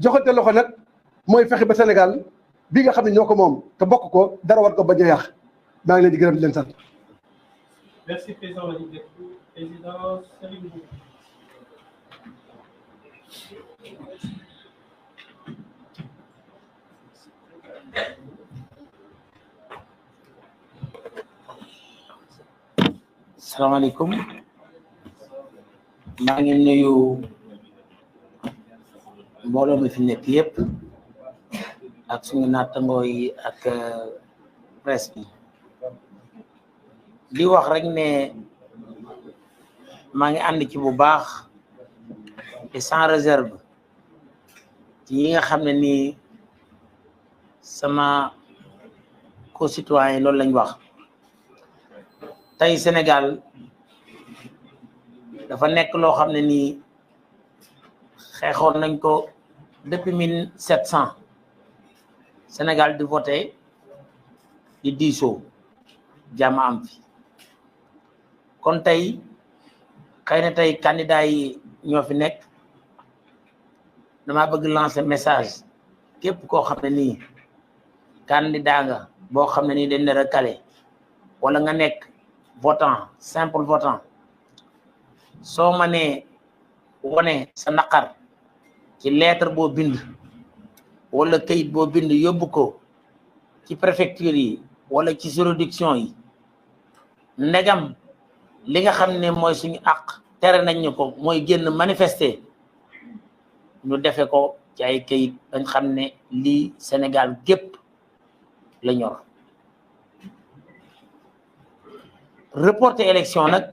joxante loxo nag mooy fexe ba Sénégal bi nga xam ne ñoo ko moom te bokk ko dara war ko bañ a yàq maa ngi leen di gërëm di leen sant. Merci président président Serigne Mboup. Assalamualaikum. Maa ngi nuyu mbooloo mi fi nekk yépp ak suñu nattangoo yi ak presse bi di wax rek ne maa ngi ànd ci bu baax et sans réserve ci yi nga xam ne nii sama concitoyen loolu lañ wax. tey Sénégal dafa nekk loo xam ne nii xeexoon nañ ko depuis 1700 Sénégal di voté di diisoo jàmm am fi kon tey xëy na tey candidat yi ñoo fi nekk dama bëgg lancer message képp koo xam ne nii candidat nga boo xam ne nii dañ ne recalé wala nga nekk votant simple votant soo mënee wone sa naqar ci lettre boo bind wala kayit boo bind yóbbu ko ci préfecture yi wala ci juridiction yi ndegam li nga xam ne mooy suñu àq tere nañ ñu ko mooy génn manifester ñu defe ko ci ay kayit dañ xam ne lii Sénégal gépp la ñor. Reporter élection nag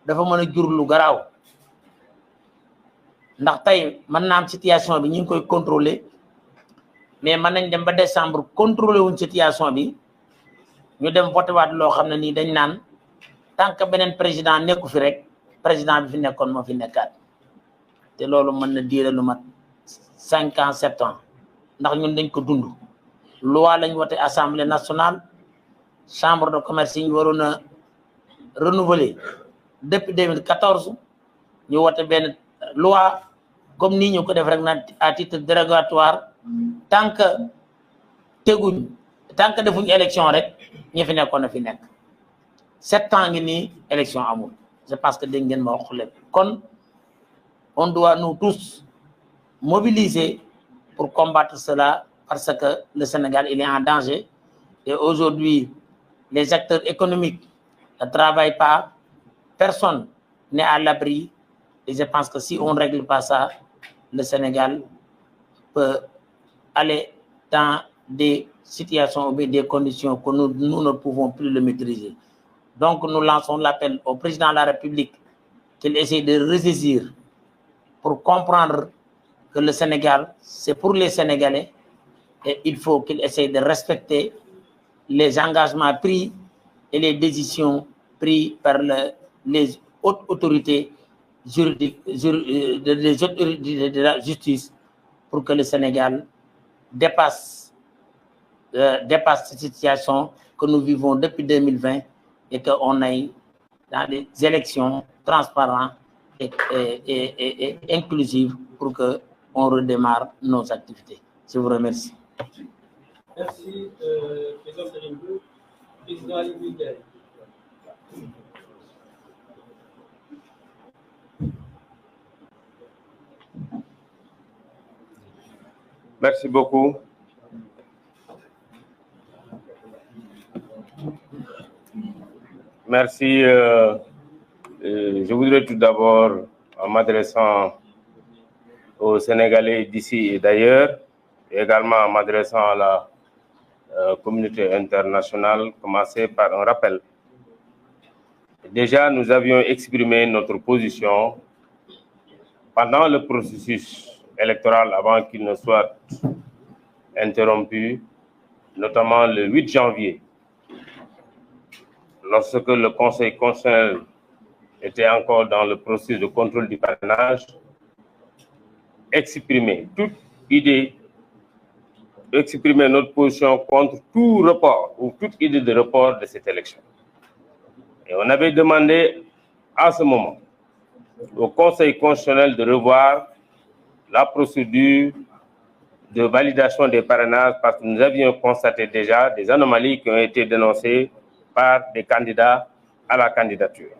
dafa mën a jur lu garaaw ndax tey mën naa am situation bi ñu ngi koy contrôler mais mën nañ dem ba décembre contrôler wuñ situation bi ñu dem voté waat loo xam ne nii dañ naan tant que beneen président nekku fi rek président bi fi nekkoon moo fi nekkaat te loolu mën na diire lu mat 5 ans 7 ans ndax ñun dañ ko dund. Loi lañ voté assemblée nationale chambre de commerce yi ñu waroon a renouveler depuis 2014 ñu wote benn loi comme nii ñu ko def rek na à titre dérogatoire tant que defuñ élection rek ñi fi nekkoon na fi nekk 7 ans ngi nii élection amul c'est parce que dégg ngeen ma wax lépp kon on doit nous tous mobiliser pour combattre cela parce que le Sénégal il est en danger et aujourd'hui les acteurs économiques ne travaillent pas, personne n'est à l'abri. Et je pense que si on ne règle pas ça, le Sénégal peut aller dans des situations ou des conditions que nous ne pouvons plus le maîtriser. Donc nous lançons l'appel au président de la République qu'il essaie de ressaisir pour comprendre que le Sénégal, c'est pour les Sénégalais et il faut qu'il essaie de respecter les engagements pris et les décisions prises par les hautes autorités juridiques, les autorités de la justice pour que le Sénégal dépasse cette situation que nous vivons depuis 2020 et qu'on aille dans des élections transparentes et inclusives pour qu'on redémarre nos activités. Je vous remercie. Merci, président Serigne Mboup. Président Ali Ndiaye. Merci beaucoup. Merci. Je voudrais tout d'abord, en m'adressant aux Sénégalais d'ici et d'ailleurs, et également en m'adressant à la communauté internationale, commencer par un rappel. Déjà, nous avions exprimé notre position pendant le processus électoral avant qu'il ne soit interrompu, notamment le 8 janvier, lorsque le Conseil constitutionnel était encore dans le processus de contrôle du parrainage, exprimer toute idée, exprimer notre position contre tout report ou toute idée de report de cette élection. Et on avait demandé à ce moment au Conseil constitutionnel de revoir la procédure de validation des parrainages parce que nous avions constaté déjà des anomalies qui ont été dénoncées par des candidats à la candidature.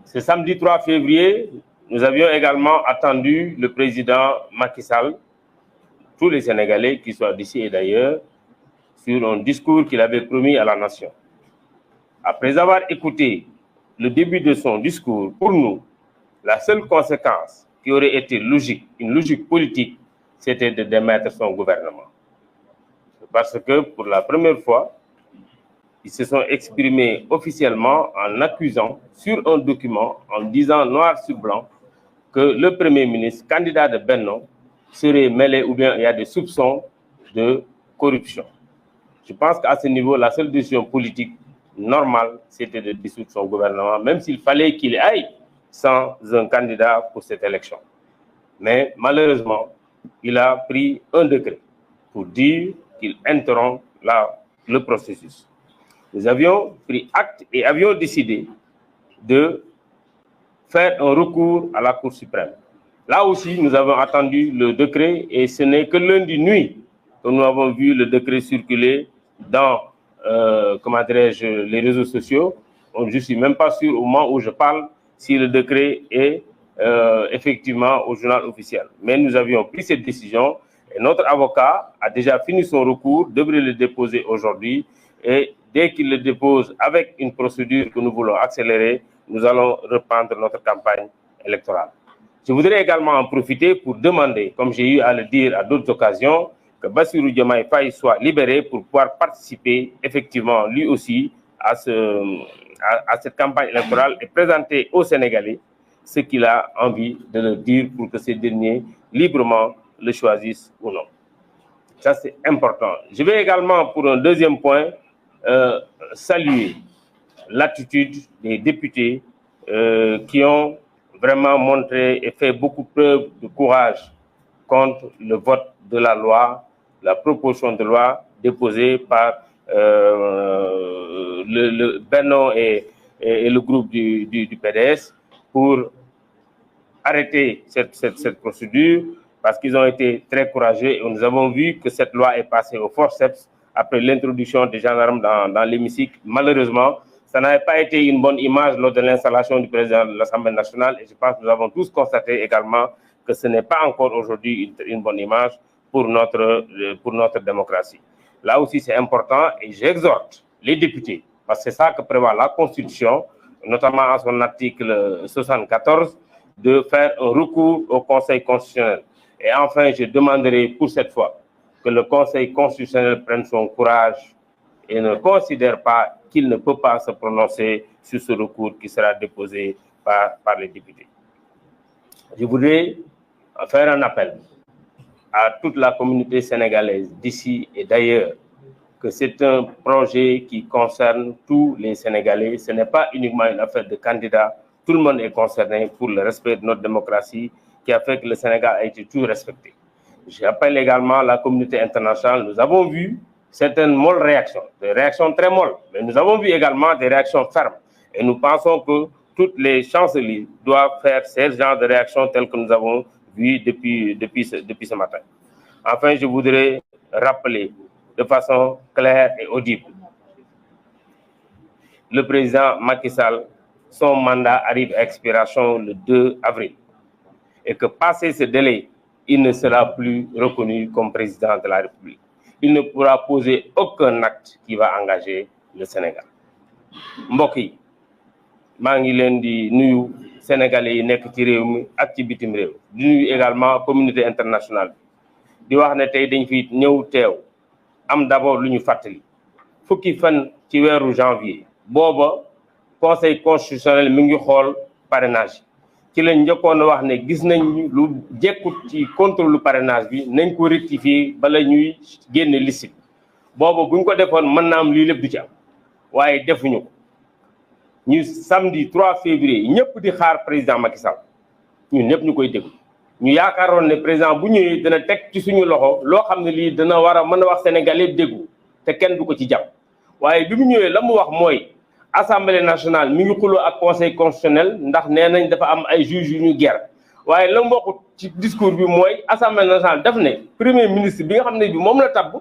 Ce samedi 3 février, nous avions également attendu le président Macky Sall, tous les Sénégalais, qu'ils soient d'ici et d'ailleurs, sur un discours qu'il avait promis à la nation. Après avoir écouté le début de son discours, pour nous, la seule conséquence qui aurait été logique, une logique politique, c'était de démettre son gouvernement. Parce que pour la première fois, ils se sont exprimés officiellement en accusant sur un document, en disant noir sur blanc, que le Premier ministre, candidat de Benno, serait mêlé ou bien il y a des soupçons de corruption. Je pense qu'à ce niveau, la seule décision politique normale, c'était de dissoudre son gouvernement, même s'il fallait qu'il aille sans un candidat pour cette élection. Mais malheureusement, il a pris un décret pour dire qu'il interrompt le processus. Nous avions pris acte et avions décidé de faire un recours à la Cour suprême. Là aussi, nous avons attendu le décret et ce n'est que lundi nuit que nous avons vu le décret circuler dans les réseaux sociaux. Je ne suis même pas sûr au moment où je parle si le décret est effectivement au journal officiel. Mais nous avions pris cette décision et notre avocat a déjà fini son recours, devrait le déposer aujourd'hui et dès qu'il le dépose avec une procédure que nous voulons accélérer, nous allons reprendre notre campagne électorale. Je voudrais également en profiter pour demander, comme j'ai eu à le dire à d'autres occasions, que Bassirou Diomaye Faye soit libéré pour pouvoir participer effectivement lui aussi à cette campagne électorale et présenter aux Sénégalais ce qu'il a envie de leur dire pour que ces derniers librement le choisissent ou non. Ça, c'est important. Je vais également, pour un deuxième point, saluer l'attitude des députés qui ont vraiment montré et fait beaucoup preuve de courage contre le vote de la loi, la proposition de loi déposée par le Benno et le groupe du PDS pour arrêter cette procédure parce qu'ils ont été très courageux et nous avons vu que cette loi est passée au forceps après l'introduction des gendarmes dans l'hémicycle. Malheureusement, ça n'avait pas été une bonne image lors de l'installation du président de l'Assemblée nationale et je pense que nous avons tous constaté également que ce n'est pas encore aujourd'hui une bonne image pour notre démocratie. Là aussi, c'est important et j'exhorte les députés, parce que c'est ça que prévoit la Constitution, notamment en son article 74, de faire un recours au Conseil constitutionnel. Et enfin, je demanderai pour cette fois que le Conseil constitutionnel prenne son courage et ne considère pas qu'il ne peut pas se prononcer sur ce recours qui sera déposé par les députés. Je voudrais faire un appel à toute la communauté sénégalaise d'ici et d'ailleurs que c'est un projet qui concerne tous les Sénégalais. Ce n'est pas uniquement une affaire de candidats. Tout le monde est concerné pour le respect de notre démocratie qui a fait que le Sénégal a été toujours respecté. J'appelle également la communauté internationale. Nous avons vu certaines molles réactions, des réactions très molles, mais nous avons vu également des réactions fermes. Et nous pensons que toutes les chanceliers doivent faire ce genre de réactions telles que nous avons vu depuis ce matin. Enfin, je voudrais rappeler de façon claire et audible. Le président Macky Sall, son mandat arrive à expiration le 2 avril. Et que passé ce délai, il ne sera plus reconnu comme président de la République. Il ne pourra poser aucun acte qui va engager le Sénégal. Mbokk yi maa ngi leen di nuyu sénégalais yi nekk ci réew mi ak ci bitim réew di nuyu également communauté internationale di wax ne tey dañ fi ñëw teew am d'abord lu ñu fàttali fukki fan ci weeru janvier booba conseil constitutionnel mi ngi xool parrainage ci lañ njëkkoon wax ne gis nañ lu jekkut ci contrôle parrainage bi nañ ko rectifier bala ñuy génne liste booba buñ ko defoon mën na am lii lépp du ci am waaye defuñu ko ñu samedi 3 février ñëpp di xaar président Macky Sall ñun ñëpp ñu koy déglu ñu yaakaaroon ne président bu ñëwee dana teg ci suñu loxo loo xam ne lii dana war a mën a wax Sénégalais déggu te kenn du ko ci jàpp waaye bi mu ñëwee la mu wax mooy assemblée nationale mi ngi xuloo ak conseil constitutionnel ndax nee nañ dafa am ay juges yu ñu ger waaye la mbokk ci discours bi mooy assemblée nationale daf ne premier ministre bi nga xam ne bi moom la tabb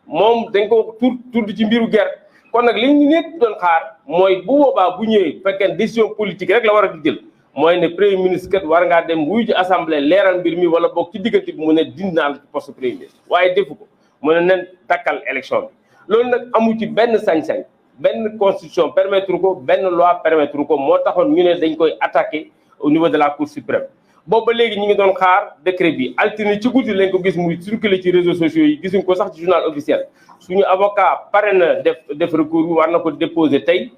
moom dañ ko tudd ci mbiru guerre. kon nag li ñu nekk doon xaar mooy bu boobaa bu ñëwee fekkee décision politique rek la war a di jël mooy ne premier ministre kat war ngaa dem wuyu ci assemblée leeral mbir mi wala boog ci diggante bi mu ne dindi naa la ci poste premier ministre waaye defu ko mu ne nen takkal élection bi loolu nag amu ci benn sañ-sañ benn constitution permettre ko benn loi permettre ko moo taxoon ñu ne dañ koy attaquer au niveau de la cour suprême boobu ba léegi ñu ngi doon xaar décret bi altine ci guddi lañ ko gis muy circuler ci réseaux sociaux yi gisuñ ko sax ci journal officiel suñu avocat pare na def recours bi war na ko déposer tey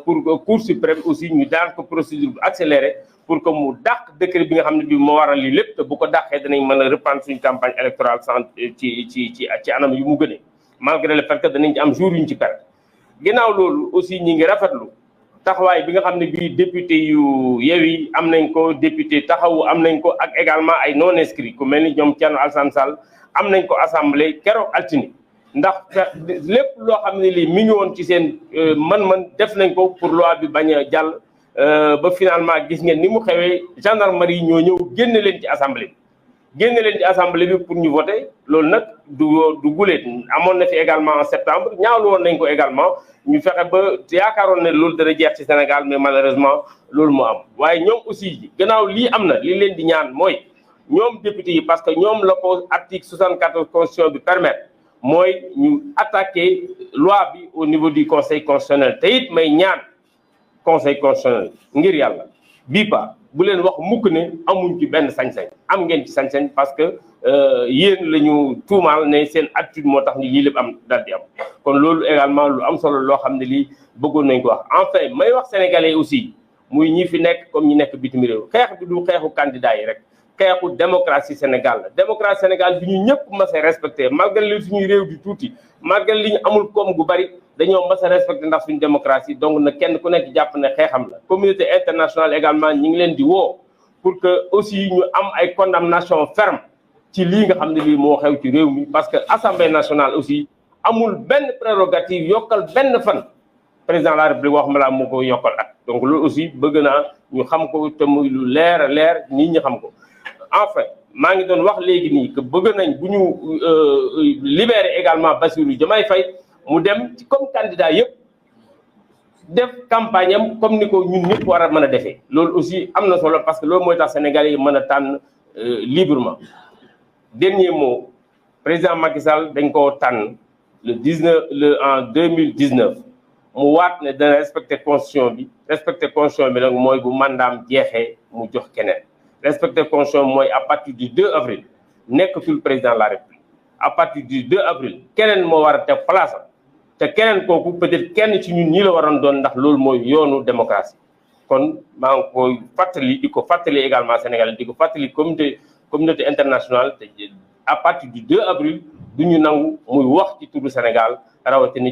pour cour suprême aussi ñu daan ko procédure bu accélérée pour que mu dàq décret bi nga xam ne bi moo waral lii lépp te bu ko dàqee danañ mën a reprendre suñu campagne électorale sans ci anam yu mu gënee malgré le fait que danañ ci am jour yuñ ci perte ginnaaw loolu aussi ñi ngi rafetlu taxawaay bi nga xam ne bii député yu Yewwi am nañ ko député Taxawu am nañ ko ak également ay non inscrits ku mel ni ñoom Thierno Alassane Sall am nañ ko assemblée keroog altine ndax lépp loo xam ne lii mi ngi woon ci seen man-man def nañ ko pour loi bi bañ a jàll ba finalement gis ngeen ni mu xewee gendarmerie yi ñoo ñëw génne leen ci assemblée bi pour ñu voter loolu nag du guleet amoon na fi également en septembre ñaawlu woon nañ ko également ñu fexe ba yaakaaroon ne loolu dana jeex ci Sénégal mais malheureusement loolu moo am waaye ñoom aussi gannaaw lii am na li leen di ñaan mooy ñoom député yi parce que ñoom la ko article 74 constitution bi permettre mooy ñu attaquer loi bi au niveau du conseil constitutionnel te it may ñaan conseil constitutionnel ngir yàlla bii pa bu leen wax mukk ne amuñ ci benn sañ-sañ am ngeen ci sañ-sañ parce que yéen la ñu tuumaal ne seen attitude moo tax ni lii lépp am daal di am kon loolu également lu am solo loo xam ne lii bëggoon nañ ko wax enfin may wax sénégalais aussi muy ñi fi nekk comme ñi nekk bitim réew xeex bi du xeexu candidat yi rek xeexu démocratie Sénégal la démocratie Sénégal bi ñu ñëpp mas a respecté malgré li suñuy réew di tuuti malgré li ñu amul koom gu bari dañoo mas a respecté ndax suñu démocratie donc na kenn ku nekk jàpp ne xeexam la communauté internationale également ñi ngi leen di woo pour que aussi ñu am ay condamnation ferme ci lii nga xam ne lii moo xew ci réew mi parce que assemblée nationale aussi amul benn prérogative yokkal benn fan président de la république wax ma laa moo ko yokkal at donc loolu aussi bëgg naa ñu xam ko te muy lu leer a leer nit ñi xam ko enfin maa ngi doon wax léegi nii que bëgg nañ bu ñu libérer également Bassirou Diomaye Faye mu dem ci comme candidat yëpp def campagne am comme ni ko ñun ñëpp war a mën a defee loolu aussi am na solo parce que loolu mooy tax Sénégalais yi mën a tànn librement dernier mot président Macky Sall dañ koo tànn en 2019 mu waat ne dana respecter constitution bi nag mooy bu mandaam jeexee mu jox keneen respecter constitution mooy à partir du 2 avril nekkatul président de la République à partir du 2 avril keneen moo war a teg place te keneen kooku peut-être kenn ci ñun ñii la waroon doon ndax loolu mooy yoonu démocratie kon maa ngi koy fàttali di ko fàttali également Sénégal di ko fàttali communauté internationale te à partir du 2 avril du ñu nangu muy wax ci turu Sénégal rawatina